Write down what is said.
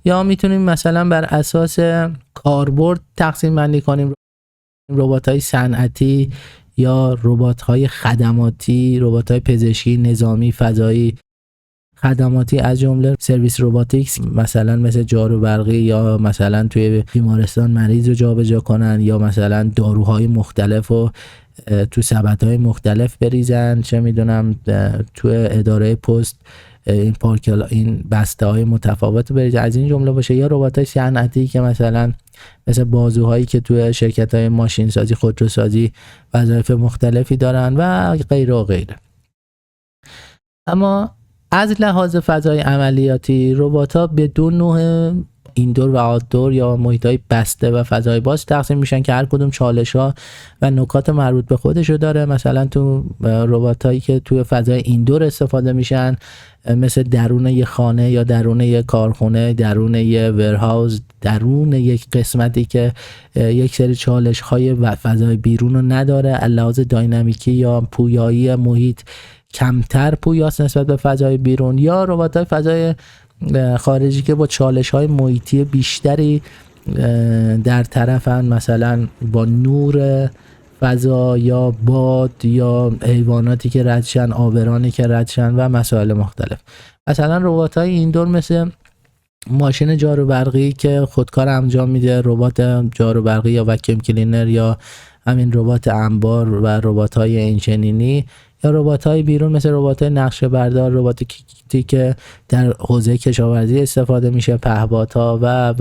یا میتونیم مثلا بر اساس کاربرد تقسیم بندی کنیم. ربات‌های صنعتی یا ربات‌های خدماتی، ربات‌های پزشکی، نظامی، فضایی، خدماتی از جمله سرویس روباتیکس، مثلا مثل جارو برقی یا مثلا توی بیمارستان مریض رو جابجا کنن یا مثلا داروهای مختلف و تو سبدهای مختلف بریزن، چه میدونم تو اداره پست این بسته های متفاوت بریزن، از این جمله باشه. یا ربات‌های صنعتی که مثلا مثل بازوهایی که توی شرکت‌های ماشین سازی، خودرو سازی وظایف مختلفی دارن و غیره و غیره. اما از لحاظ فضای عملیاتی ربات‌ها به دو نوع ایندور و آوتدور یا محیط‌های بسته و فضای باز تقسیم میشن که هر کدوم چالش‌ها و نکات مربوط به خودشو داره. مثلا تو ربات‌هایی که توی فضای ایندور استفاده میشن مثل درون یک خانه یا درون یک کارخونه، درون یک ورهاوس، درون یک قسمتی که یک سری چالش‌های و فضای بیرون رو نداره، لحاظ داینامیکی یا پویایی محیط کمتر پویاست نسبت به فضای بیرون. یا ربات‌های فضای خارجی که با چالش‌های محیطی بیشتری در طرفن، مثلا با نور فضا یا باد یا حیواناتی که ردشن، آبرانی که ردشن و مسائل مختلف. مثلا ربات‌های ایندور مثل ماشین جارو برقی که خودکار انجام میده، ربات جارو برقی یا وکیوم کلینر یا همین ربات انبار و ربات‌های اینچنینی، یا ربات‌های بیرون مثل ربات‌های نقشه بردار، رباتیکی که در حوزه کشاورزی استفاده میشه، پهپادها و